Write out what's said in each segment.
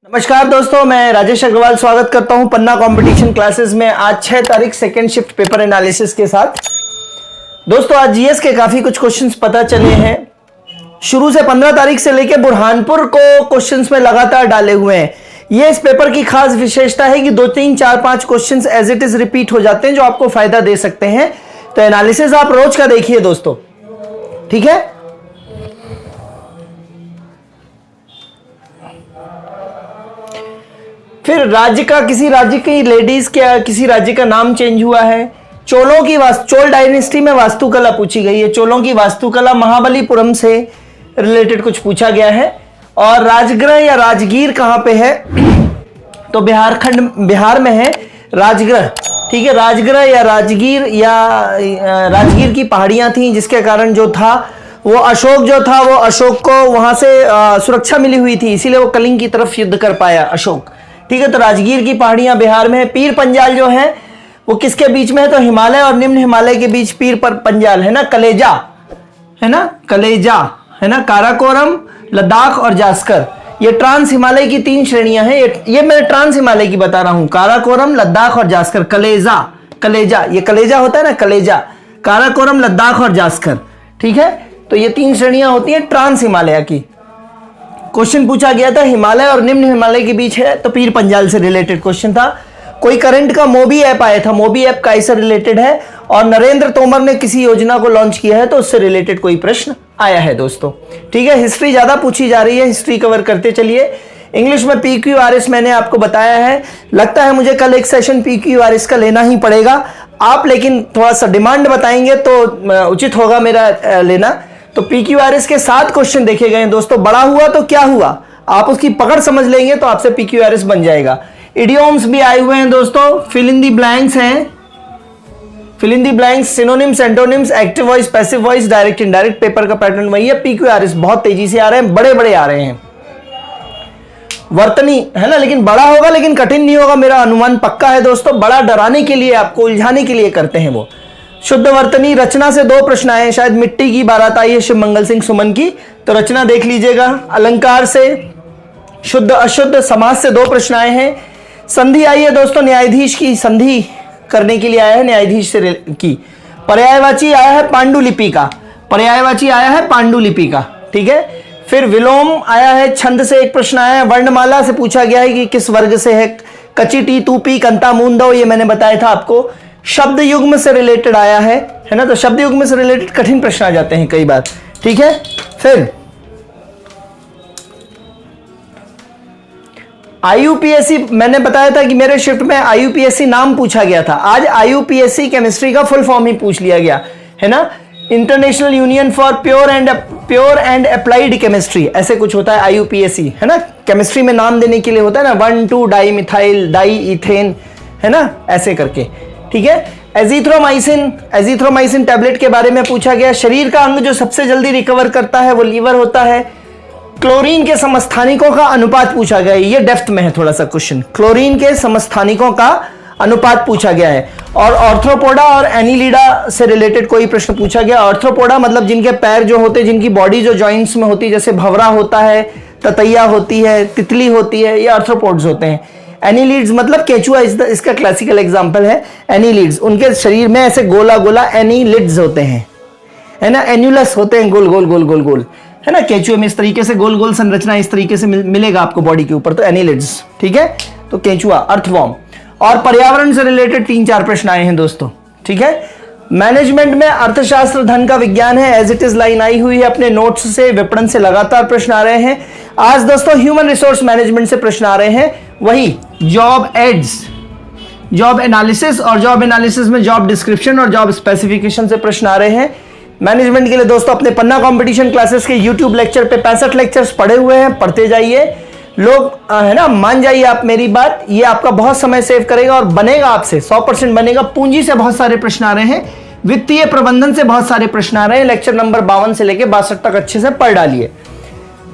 नमस्कार दोस्तों, मैं राजेश अग्रवाल स्वागत करता हूं पन्ना कंपटीशन क्लासेस में। आज 6 तारीख सेकेंड शिफ्ट पेपर एनालिसिस के साथ। दोस्तों आज जीएस के काफी कुछ क्वेश्चंस पता चले हैं। शुरू से 15 तारीख से लेकर बुरहानपुर को क्वेश्चंस में लगातार डाले हुए हैं। ये इस पेपर की खास विशेषता है कि 2, 3, 4, 5 questions as it is repeat हो जाते हैं जो आपको फायदा दे सकते हैं। तो एनालिसिस आप रोज का देखिए दोस्तों, ठीक है। फिर राज्य का, किसी राज्य की लेडीज क्या, किसी राज्य का नाम चेंज हुआ है। चोलों की चोल डायनेस्टी में वास्तुकला पूछी गई है। चोलों की वास्तुकला महाबलीपुरम से रिलेटेड कुछ पूछा गया है। और राजगृह या राजगीर कहां पे है, तो बिहार में है राजगृह, ठीक है। राजगृह या राजगीर की पहाड़ियां थी, जिसके कारण जो था वो अशोक को वहां से सुरक्षा मिली हुई थी, इसीलिए वो कलिंग की तरफ युद्ध कर पाया अशोक, ठीक है। तो राजगीर की पहाड़ियां बिहार में है। पीर पंजाल जो है वो किसके बीच में है, तो हिमालय और निम्न हिमालय के बीच पीर पंजाल है ना, कलेजा है ना, काराकोरम, लद्दाख और जास्कर। ये ट्रांस हिमालय की 3 श्रेणियां हैं। ये मैं ट्रांस हिमालय की बता रहा हूं, काराकोरम, लद्दाख और जास्कर। कलेजा ये कलेजा होता है ना, कलेजा, काराकोरम, लद्दाख और जास्कर, ठीक है। तो ये 3 श्रेणियां होती हैं ट्रांस हिमालय की। क्वेश्चन पूछा गया था हिमालय और निम्न हिमालय के बीच है, तो पीर पंजाल से रिलेटेड क्वेश्चन था। कोई करंट का मोबी ऐप आया था, मोबी ऐप का इससे रिलेटेड है। और नरेंद्र तोमर ने किसी योजना को लॉन्च किया है, तो उससे रिलेटेड कोई प्रश्न आया है दोस्तों, ठीक है। हिस्ट्री ज्यादा पूछी जा रही है, हिस्ट्री कवर करते चलिए। इंग्लिश में PQRS मैंने आपको बताया है। लगता है मुझे कल एक सेशन PQRS का लेना ही पड़ेगा। आप लेकिन थोड़ा सा डिमांड बताएंगे तो उचित होगा मेरा लेना। तो PQRS के 7 क्वेश्चन देखे गए दोस्तों। बड़ा हुआ तो क्या हुआ, आप उसकी पकड़ समझ लेंगे तो आपसे PQRS बन जाएगा। इडियोम्स भी आए हुए हैं दोस्तों। फिल इन दी ब्लैंक्स हैं, fill in the blanks, synonyms, antonyms, active voice, passive voice, direct indirect. Paper का पैटर्न वही है। PQRS बहुत तेजी से आ रहे हैं, बड़े आ रहे हैं। वर्तनी है ना, लेकिन बड़ा होगा, लेकिन कठिन नहीं होगा, मेरा अनुमान पक्का है दोस्तों। बड़ा डराने के लिए, आपको उलझाने के लिए करते हैं वो। शुद्ध वर्तनी, रचना से 2 प्रश्न आए हैं। शायद मिट्टी की बारात आई है शिव मंगल सिंह सुमन की, तो रचना देख लीजिएगा। अलंकार से, शुद्ध अशुद्ध, समास से 2 प्रश्न आए हैं। संधि आई है दोस्तों, न्यायाधीश की संधि करने के लिए आया है, न्यायाधीश से की। पर्यायवाची आया है पांडुलिपि का, ठीक है। फिर विलोम आया है, छंद से 1 प्रश्न आया है। वर्णमाला से पूछा गया है कि किस वर्ग से है। कची टी तूपी कंता मूंदो, ये मैंने बताया था आपको। शब्द युग्म से रिलेटेड आया है ना, तो शब्द युग्म से रिलेटेड कठिन प्रश्न आ जाते हैं कई बार, ठीक है। फिर IUPSC मैंने बताया था कि मेरे शिफ्ट में IUPSC नाम पूछा गया था। आज IUPSC केमिस्ट्री का फुल फॉर्म ही पूछ लिया गया है ना। International union for pure and applied chemistry, ऐसे कुछ होता है IUPSC, है ना। केमिस्ट्री में नाम देने के लिए होता है ना, 1,2 डाई इथेन, है ना, ऐसे करके, ठीक है। एजिथ्रोमाइसिन टैबलेट के बारे में पूछा गया। शरीर का अंग जो सबसे जल्दी रिकवर करता है वो लीवर होता है। क्लोरीन के समस्थानिकों का अनुपात पूछा गया है, ये डेप्थ में है थोड़ा सा क्वेश्चन। क्लोरीन के समस्थानिकों का अनुपात पूछा गया है। और ऑर्थ्रोपोडा और एनिलिडा से रिलेटेड कोई प्रश्न पूछा गया। ऑर्थ्रोपोडा मतलब जिनके पैर जो होते हैं, जिनकी बॉडी जो जॉइंट्स में होती है, जैसे भंवरा होता है, ततैया होती है, तितली होती है, ये आर्थ्रोपोड्स होते हैं। एनिलिड्स मतलब केचुआ इसका क्लासिकल एग्जांपल है। एनिलिड्स, उनके शरीर में ऐसे गोला एनिलिड्स होते हैं, है ना। एन्युलस होते हैं, गोल, है ना। केचुए में इस तरीके से गोल संरचना इस तरीके से मिलेगा आपको बॉडी के ऊपर, तो एनिलिड्स, ठीक है। तो केचुआ, अर्थवॉर्म। और पर्यावरण से रिलेटेड 3-4 प्रश्न आए हैं दोस्तों, ठीक है। मैनेजमेंट में अर्थशास्त्र धन का विज्ञान है, एज इट इज लाइन आई हुई है अपने नोट्स से। विपणन से लगातार प्रश्न आ रहे हैं। आज दोस्तों ह्यूमन रिसोर्स मैनेजमेंट से प्रश्न आ रहे हैं। वही जॉब एड्स, जॉब एनालिसिस, और जॉब एनालिसिस में जॉब डिस्क्रिप्शन और जॉब स्पेसिफिकेशन से प्रश्न आ रहे हैं। मैनेजमेंट के लिए दोस्तों अपने पन्ना कंपटीशन क्लासेस के YouTube लेक्चर पे 65 लेक्चर्स पढ़े हुए हैं, पढ़ते जाइए लोग, है ना। मान जाइए आप मेरी बात, ये आपका बहुत समय सेव करेगा और बनेगा आपसे 100% बनेगा। पूंजी से बहुत सारे प्रश्न आ रहे हैं, वित्तीय प्रबंधन से बहुत सारे प्रश्न आ रहे हैं। लेक्चर नंबर 52 से लेकर 62 तक अच्छे से पढ़ डालिए।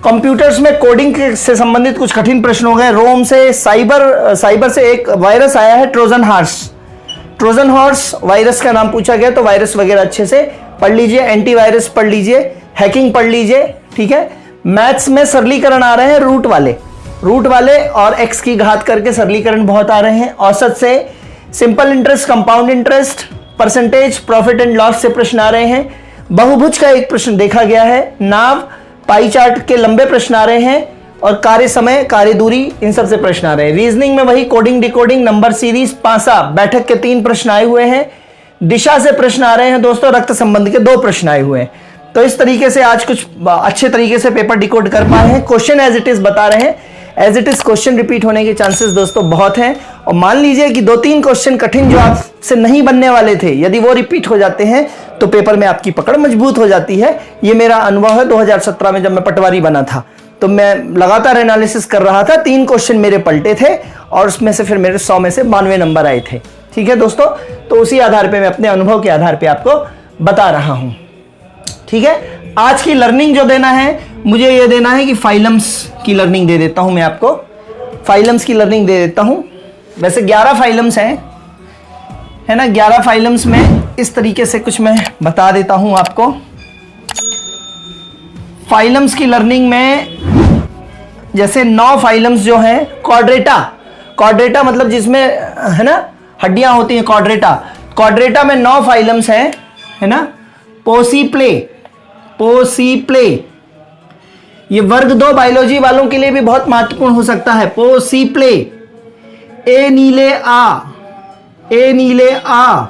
कंप्यूटर्स में कोडिंग से संबंधित कुछ कठिन प्रश्न हो गए। रोम से, साइबर से एक वायरस आया है, ट्रोजन हॉर्स वायरस का नाम पूछा गया, तो वायरस वगैरह अच्छे से पढ़ लीजिए। एंटीवायरस पढ़ लीजिए, हैकिंग पढ़ लीजिए, ठीक है। मैथ्स में सरलीकरण आ रहे हैं रूट वाले, रूट वाले और x की घात करके सरलीकरण बहुत आ रहे हैं। औसत से, simple interest, compound interest, percentage, profit and loss से प्रश्न आ रहे हैं। बहुभुज का एक प्रश्न देखा गया है। नाव, पाई चार्ट के लंबे प्रश्न आ रहे हैं और कार्य समय, कार्य दूरी, इन सब से प्रश्न आ रहे हैं। रीजनिंग में वही कोडिंग, डिकोडिंग, नंबर सीरीज, पासा, बैठक के 3 प्रश्न आए हुए हैं। दिशा से प्रश्न आ रहे हैं दोस्तों, रक्त संबंध के 2 प्रश्न आए हुए हैं। तो इस तरीके से आज कुछ अच्छे तरीके से पेपर डिकोड कर पाए हैं। क्वेश्चन एज इट इज बता रहे हैं, as it is question repeat होने के चांसेस दोस्तों बहुत हैं। और मान लीजिए कि 2-3 क्वेश्चन कठिन जो आपसे नहीं बनने वाले थे, यदि वो रिपीट हो जाते हैं तो पेपर में आपकी पकड़ मजबूत हो जाती है। ये मेरा अनुभव है 2017 में जब मैं पटवारी बना था, तो मैं लगातार एनालिसिस कर रहा था। 3 क्वेश्चन मेरे पलटे थे और उसमें से फिर मेरे 100 में से 92 नंबर आए थे। ठीक है दोस्तों, तो उसी आधार पे मैं अपने अनुभव के आधार पे आपको बता रहा हूं। ठीक है, आज की लर्निंग जो देना है, मुझे ये देना है कि फाइलम्स की लर्निंग दे देता हूं मैं आपको। फाइलम्स की लर्निंग दे देता हूं। वैसे 11 फाइलम्स हैं, है ना। 11 फाइलम्स में इस तरीके से कुछ मैं बता देता हूं आपको। फाइलम्स की लर्निंग में जैसे 9 फाइलम्स जो हैं, क्वाड्रेटा, क्वाड्रेटा मतलब जिसमें, है ना, हड्डियां होती हैं, क्वाड्रेटा। क्वाड्रेटा में 9 फाइलम्स हैं, है ना। पोसीप्ले, पोसीप्ले, ये वर्ग 2 बायोलॉजी वालों के लिए भी बहुत महत्वपूर्ण हो सकता है। पोसीप्ले, ए नीले आ, ए नीले आ,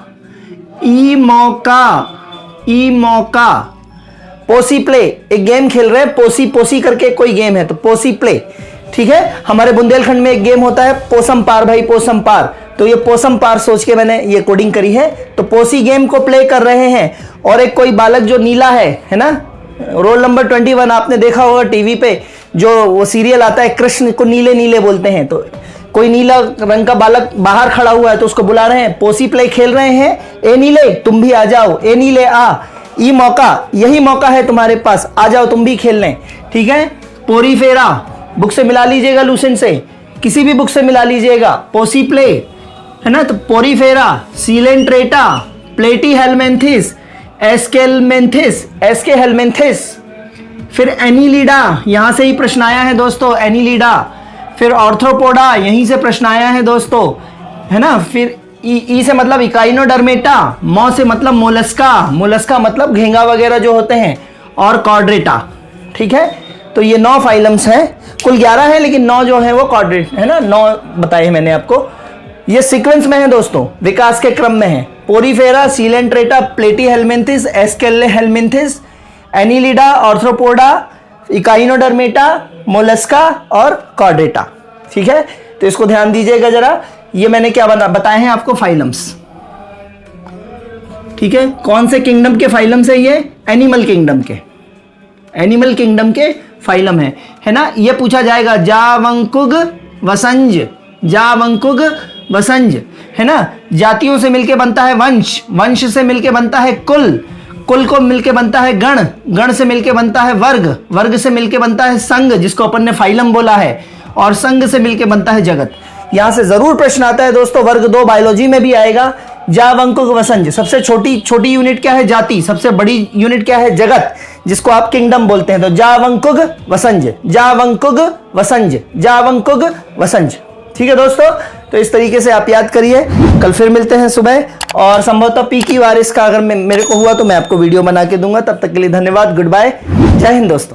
ई मौका, ई मौका। पोसी प्ले, एक गेम खेल रहे हैं, पोसी पोसी करके कोई गेम है, तो पोसी प्ले। ठीक है, हमारे बुंदेलखंड में एक गेम होता है पोसम पार, भाई पोसम पार, तो ये पोसम पार सोच के मैंने ये कोडिंग करी है। तो पोसी गेम को प्ले कर रहे हैं और एक कोई बालक जो नीला है ना, रोल नंबर 21 आपने देखा होगा टीवी पे, जो वो सीरियल आता है, कृष्ण को नीले नीले बोलते हैं। तो कोई नीला रंग का बालक बाहर खड़ा हुआ है तो उसको बुला रहे हैं, पोसी प्ले खेल रहे हैं, ए नीले तुम भी आ जाओ, ए नीले आ, ई मौका, यही मौका है तुम्हारे पास, आ जाओ तुम भी खेल लें। ठीक है, पोरीफेरा, बुक से मिला लीजिएगा, लूसेंट से, किसी भी बुक से मिला लीजिएगा, पोसी प्ले, है ना। तो पोरीफेरा, सीलेंट्रेटा, प्लेटी हेलमेंथिस, एस्केलमेंथिस, एस्के हेलमेंथिस, फिर एनीलिडा, यहां से ही प्रश्न आया है दोस्तों, एनीलिडा। फिर ऑर्थ्रोपोडा, यहीं से प्रश्न आया है दोस्तों, है ना। फिर ई से मतलब इकाइनोडर्मेटा, मौ से मतलब मोलस्का, मोलस्का मतलब घेंगा वगैरह जो होते हैं, और कॉर्ड्रेटा। ठीक है, तो ये 9 फाइलम्स हैं, कुल 11 है लेकिन 9 जो है वो कॉर्ड्रेट, है ना, 9 बताए हैं मैंने आपको। ये सीक्वेंस में है दोस्तों, विकास के क्रम में है। Porifera, Coelenterata, Platyhelminthes, Aschelminthes, Annelida, Arthropoda, Echinodermata, Mollusca और कॉर्डेटा। ठीक है, तो इसको ध्यान दीजिएगा जरा। ये मैंने क्या बताए हैं आपको, फाइलम्स। ठीक है, कौन से किंगडम के फाइलम्स है ये, एनिमल किंगडम के, एनिमल किंगडम के फाइलम है ना। ये पूछा जाएगा, जावंकुग वसंज, जावंकुग वसंज, है ना। जातियों से मिलके बनता है वंश, वंश से मिलके बनता है कुल, कुल को मिलके बनता है गण, गण से मिलके बनता है वर्ग, वर्ग से मिलके बनता है संघ, जिसको अपन ने फाइलम बोला है, और संघ से मिलके बनता है जगत। यहां से जरूर प्रश्न आता है दोस्तों, वर्ग 2 बायोलॉजी में भी आएगा। जावंकुग वसंज, सबसे छोटी यूनिट क्या है, जाति, सबसे बड़ी यूनिट क्या है, जगत, जिसको आप किंगडम बोलते हैं। तो जावंकुग वसंज, जावंकुग वसंज, जावंकुग वसंज। ठीक है दोस्तों, तो इस तरीके से आप याद करिए। कल फिर मिलते हैं सुबह, और संभवतः पी की वारिस का अगर मेरे को हुआ तो मैं आपको वीडियो बना के दूंगा। तब तक के लिए धन्यवाद, गुड बाय, जय हिंद दोस्तों।